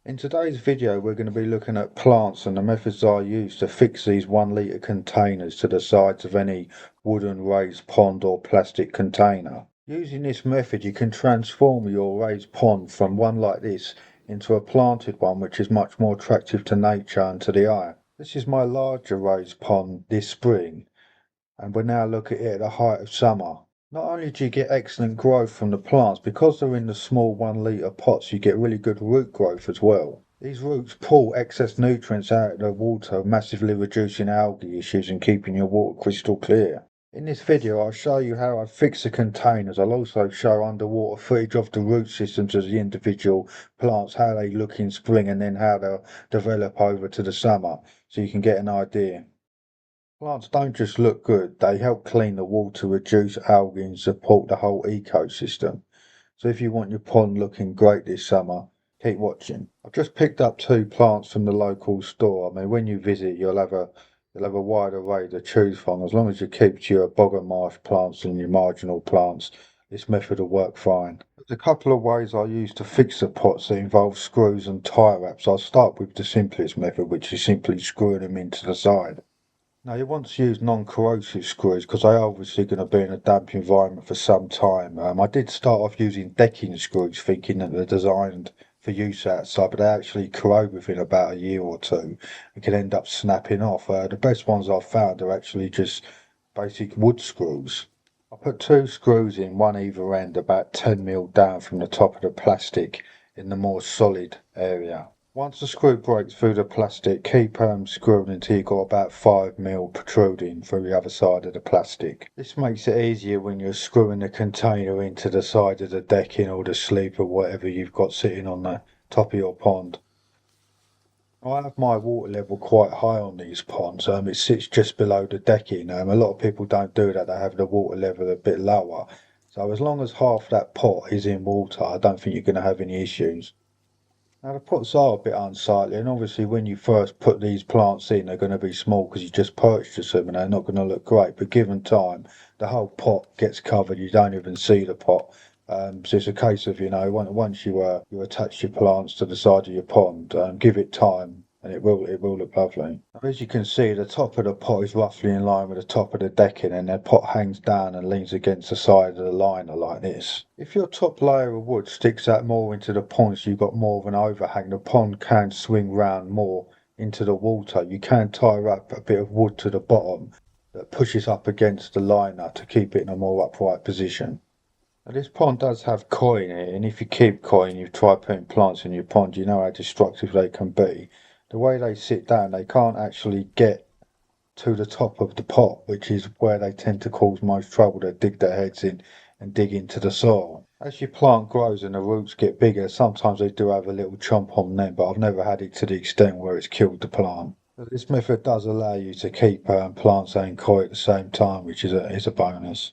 In today's video we're going to be looking at plants and the methods I use to fix these 1 litre containers to the sides of any wooden raised pond or plastic container. Using this method you can transform your raised pond from one like this into a planted one which is much more attractive to nature and to the eye. This is my larger raised pond this spring and we'll now look at it at the height of summer. Not only do you get excellent growth from the plants, because they're in the small 1 litre pots, you get really good root growth as well. These roots pull excess nutrients out of the water, massively reducing algae issues and keeping your water crystal clear. In this video I'll show you how I fix the containers. I'll also show underwater footage of the root systems of the individual plants, how they look in spring and then how they'll develop over to the summer, so you can get an idea. Plants don't just look good, they help clean the water, reduce algae and support the whole ecosystem. So if you want your pond looking great this summer, keep watching. I've just picked up 2 plants from the local store. I mean, when you visit you'll have a wide array to choose from. As long as you keep to your bog and marsh plants and your marginal plants, this method will work fine. There's a couple of ways I use to fix the pots that involve screws and tie wraps. I'll start with the simplest method, which is simply screwing them into the side. Now you want to use non-corrosive screws because they are obviously going to be in a damp environment for some time. I did start off using decking screws thinking that they're designed for use outside, but they actually corrode within about a year or two and can end up snapping off. The best ones I've found are actually just basic wood screws. I put 2 screws in, one either end, about 10mm down from the top of the plastic in the more solid area. Once the screw breaks through the plastic, keep screwing until you've got about 5mm protruding through the other side of the plastic. This makes it easier when you're screwing the container into the side of the decking or the sleep or whatever you've got sitting on the top of your pond. I have my water level quite high on these ponds. It sits just below the decking. A lot of people don't do that, they have the water level a bit lower. So as long as half that pot is in water, I don't think you're going to have any issues. Now the pots are a bit unsightly, and obviously when you first put these plants in they're going to be small because you just purchased them and they're not going to look great, but given time the whole pot gets covered, you don't even see the pot. So it's a case of, once you attach your plants to the side of your pond, give it time and it will look lovely. Now, as you can see, the top of the pot is roughly in line with the top of the decking, and the pot hangs down and leans against the side of the liner like this. If your top layer of wood sticks out more into the pond so you've got more of an overhang, the pond can swing round more into the water. You can tie up a bit of wood to the bottom that pushes up against the liner to keep it in a more upright position. Now, this pond does have koi in it, and if you keep koi and you try putting plants in your pond, you know how destructive they can be. The way they sit down, they can't actually get to the top of the pot, which is where they tend to cause most trouble. They dig their heads in and dig into the soil. As your plant grows and the roots get bigger, sometimes they do have a little chomp on them, but I've never had it to the extent where it's killed the plant. But this method does allow you to keep plants and koi at the same time, which is a bonus.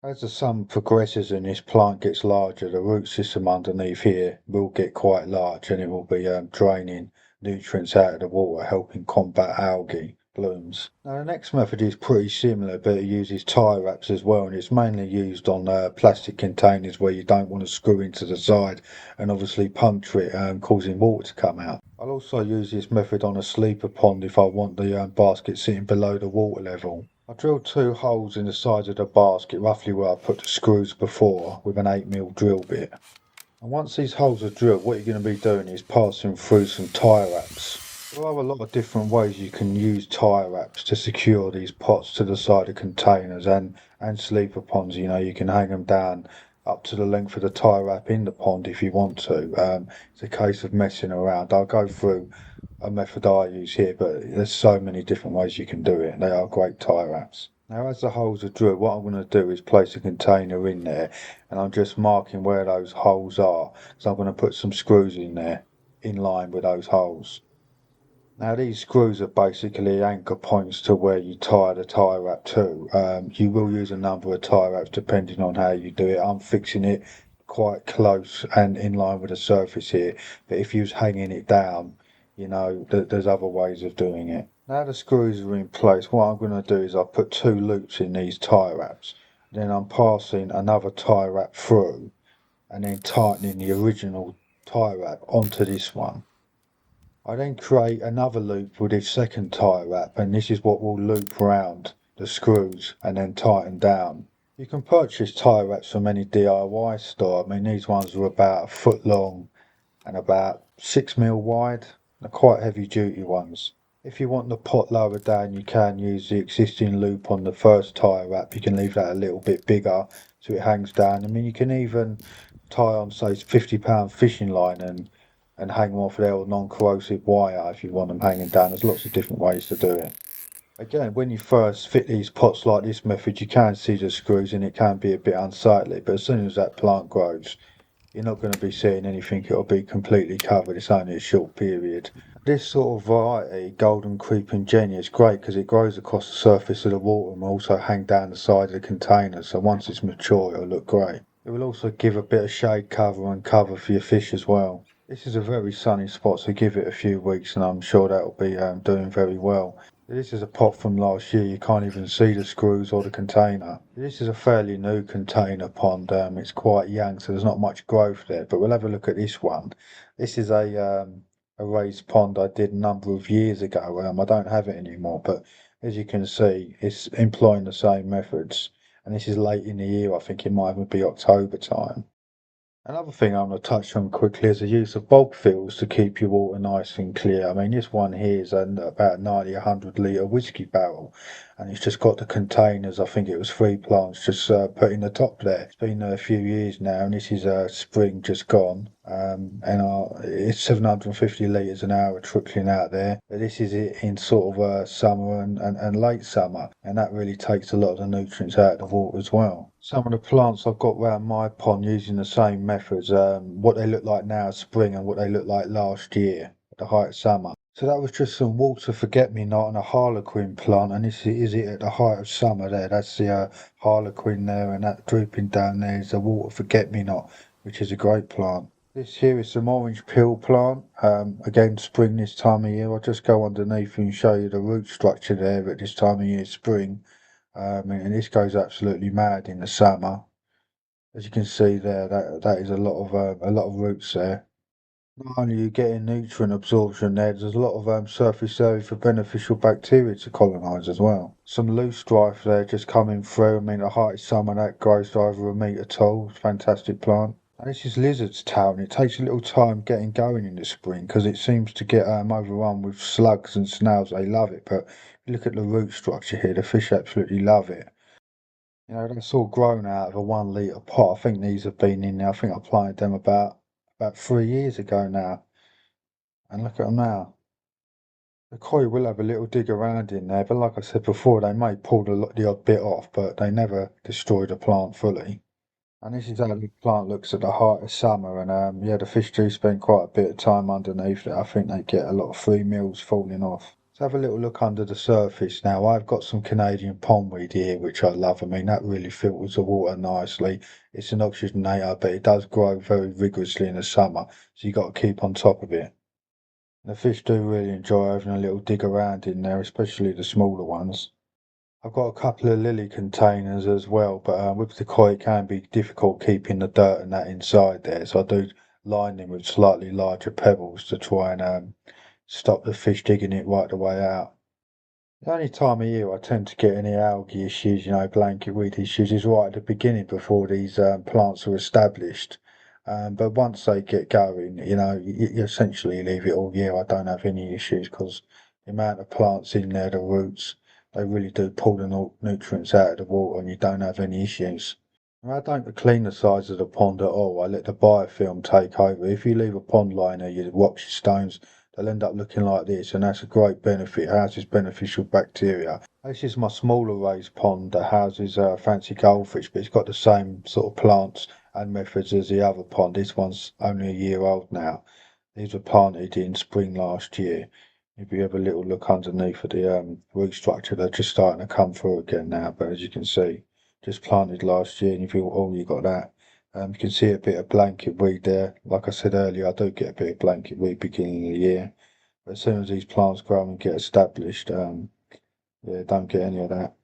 As the sun progresses and this plant gets larger, the root system underneath here will get quite large and it will be draining nutrients out of the water, helping combat algae blooms. Now the next method is pretty similar, but it uses tie wraps as well, and it's mainly used on plastic containers where you don't want to screw into the side and obviously puncture it, causing water to come out. I'll also use this method on a sleeper pond if I want the basket sitting below the water level. I drilled 2 holes in the side of the basket, roughly where I put the screws before, with an 8mm drill bit. And once these holes are drilled, what you're going to be doing is passing through some tie wraps. There are a lot of different ways you can use tie wraps to secure these pots to the side of containers and sleeper ponds. You can hang them down up to the length of the tie wrap in the pond if you want to. It's a case of messing around. I'll go through a method I use here, but there's so many different ways you can do it. They are great tie wraps. Now as the holes are drilled, what I'm going to do is place a container in there, and I'm just marking where those holes are, so I'm going to put some screws in there in line with those holes. Now these screws are basically anchor points to where you tie the tie wrap to. You will use a number of tie wraps depending on how you do it. I'm fixing it quite close and in line with the surface here, but if you was hanging it down, there's other ways of doing it. Now the screws are in place, what I'm going to do is I'll put 2 loops in these tie wraps, then I'm passing another tie wrap through and then tightening the original tie wrap onto this one. I then create another loop with this second tie wrap, and this is what will loop around the screws and then tighten down. You can purchase tie wraps from any DIY store. I mean, these ones are about a foot long and about 6 mil wide. They're quite heavy duty ones. If you want the pot lower down, you can use the existing loop on the first tie wrap. You can leave that a little bit bigger so it hangs down. I mean, you can even tie on, say, £50 fishing line and hang them off there with non-corrosive wire if you want them hanging down. There's lots of different ways to do it. Again, when you first fit these pots like this method, you can see the screws and it can be a bit unsightly, but as soon as that plant grows, you're not going to be seeing anything. It'll be completely covered. It's only a short period. This sort of variety, Golden Creeping Jenny, is great because it grows across the surface of the water and will also hang down the side of the container. So once it's mature, it'll look great. It will also give a bit of shade cover and cover for your fish as well. This is a very sunny spot, so give it a few weeks and I'm sure that'll be doing very well. This is a pot from last year. You can't even see the screws or the container. This is a fairly new container pond. It's quite young, so there's not much growth there. But we'll have a look at this one. This is a raised pond I did a number of years ago. I don't have it anymore, but as you can see, it's employing the same methods. And this is late in the year. I think it might even be October time. Another thing I'm going to touch on quickly is the use of bulk fills to keep your water nice and clear. I mean, this one here is about 90, 100 litre whiskey barrel, and it's just got the containers. I think it was 3 plants just put in the top there. It's been a few years now, and this is spring just gone, and it's 750 litres an hour trickling out there. But this is it in sort of summer and late summer, and that really takes a lot of the nutrients out of the water as well. Some of the plants I've got around my pond using the same methods, what they look like now spring and what they look like last year at the height of summer. So that was just some water forget-me-not and a harlequin plant, and this is it at the height of summer there. That's the harlequin there, and that drooping down there is the water forget-me-not, which is a great plant. This here is some orange peel plant, again spring this time of year. I'll just go underneath and show you the root structure there at this time of year, spring. And this goes absolutely mad in the summer. As you can see there, that is a lot of roots there. Not only are you getting nutrient absorption there, there's a lot of surface area for beneficial bacteria to colonise as well. Some loosestrife there just coming through. I mean, the height of summer that grows to over a metre tall. Fantastic plant. And this is lizard's tail, and it takes a little time getting going in the spring because it seems to get overrun with slugs and snails. They love it, but if you look at the root structure here, the fish absolutely love it. You know, that's all grown out of a 1 litre pot. I think these have been in there. I think I planted them about 3 years ago now. And look at them now. The koi will have a little dig around in there, but like I said before, they may pull the odd bit off, but they never destroy the plant fully. And this is how the plant looks at the height of summer. And yeah, the fish do spend quite a bit of time underneath it. I think they get a lot of free meals falling off. Let's have a little look under the surface now. I've got some Canadian pondweed here, which I love. I mean, that really filters the water nicely. It's an oxygenator, but it does grow very vigorously in the summer, so you've got to keep on top of it. The fish do really enjoy having a little dig around in there, especially the smaller ones. I've got a couple of lily containers as well, but with the koi it can be difficult keeping the dirt and that inside there, so I do line them with slightly larger pebbles to try and stop the fish digging it right the way out. The only time of year I tend to get any algae issues, blanket weed issues, is right at the beginning before these plants are established. But once they get going, you essentially leave it all year. I don't have any issues because the amount of plants in there, the roots, they really do pull the nutrients out of the water and you don't have any issues. I don't clean the sides of the pond at all. I let the biofilm take over. If you leave a pond liner, your rocks, your stones, they'll end up looking like this, and that's a great benefit. It houses beneficial bacteria. This is my smaller raised pond that houses fancy goldfish, but it's got the same sort of plants and methods as the other pond. This one's only a year old now. These were planted in spring last year. If you have a little look underneath at the root structure, they're just starting to come through again now, but as you can see, just planted last year, and if you got that. You can see a bit of blanket weed there. Like I said earlier, I do get a bit of blanket weed beginning of the year, but as soon as these plants grow and get established, yeah, don't get any of that.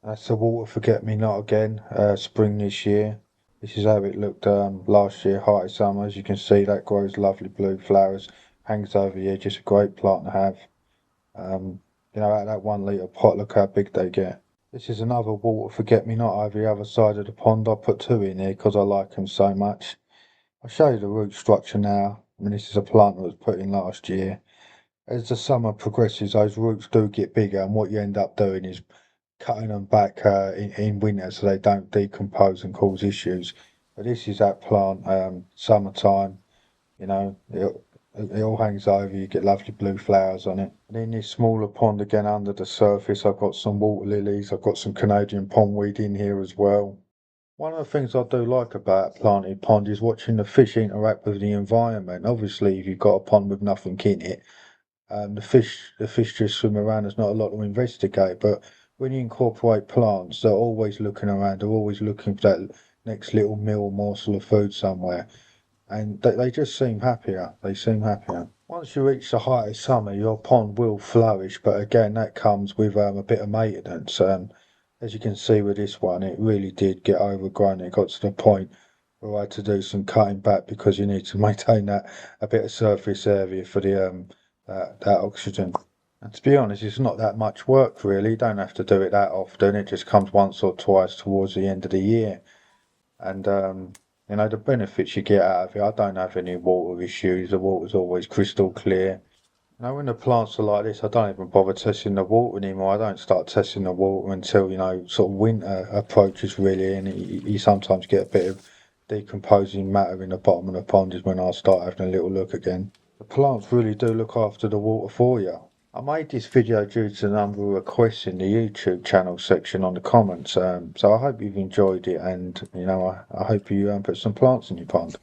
That's the water forget-me-not again, spring this year. This is how it looked last year, height of summer. As you can see, that grows lovely blue flowers. hangs over the edge. It's a great plant to have. You know, out of that 1 litre pot, look how big they get. This is another water forget-me-not over the other side of the pond. I put two in here because I like them so much. I'll show you the root structure now. I mean, this is a plant that was put in last year. As the summer progresses, those roots do get bigger, and what you end up doing is cutting them back in winter so they don't decompose and cause issues. But this is that plant, summertime, you know, it all hangs over, you get lovely blue flowers on it. And in this smaller pond again under the surface, I've got some water lilies, I've got some Canadian pondweed in here as well. One of the things I do like about a planted pond is watching the fish interact with the environment. Obviously, if you've got a pond with nothing in it, the fish just swim around. There's not a lot to investigate. But when you incorporate plants, they're always looking around. They're always looking for that next little meal, morsel of food somewhere, and they just seem happier. They seem happier. Once you reach the height of summer, your pond will flourish, but again, that comes with a bit of maintenance. As you can see with this one, it really did get overgrown. It got to the point where I had to do some cutting back because you need to maintain that a bit of surface area for the that oxygen. And to be honest, it's not that much work really. You don't have to do it that often. It just comes once or twice towards the end of the year. And you know, the benefits you get out of it. I don't have any water issues. The water's always crystal clear. You know, when the plants are like this, I don't even bother testing the water anymore. I don't start testing the water until, you know, sort of winter approaches really, and you sometimes get a bit of decomposing matter in the bottom of the pond is when I start having a little look again. The plants really do look after the water for you. I made this video due to the number of requests in the YouTube channel section on the comments, so I hope you've enjoyed it, and you know, I hope you put some plants in your pond.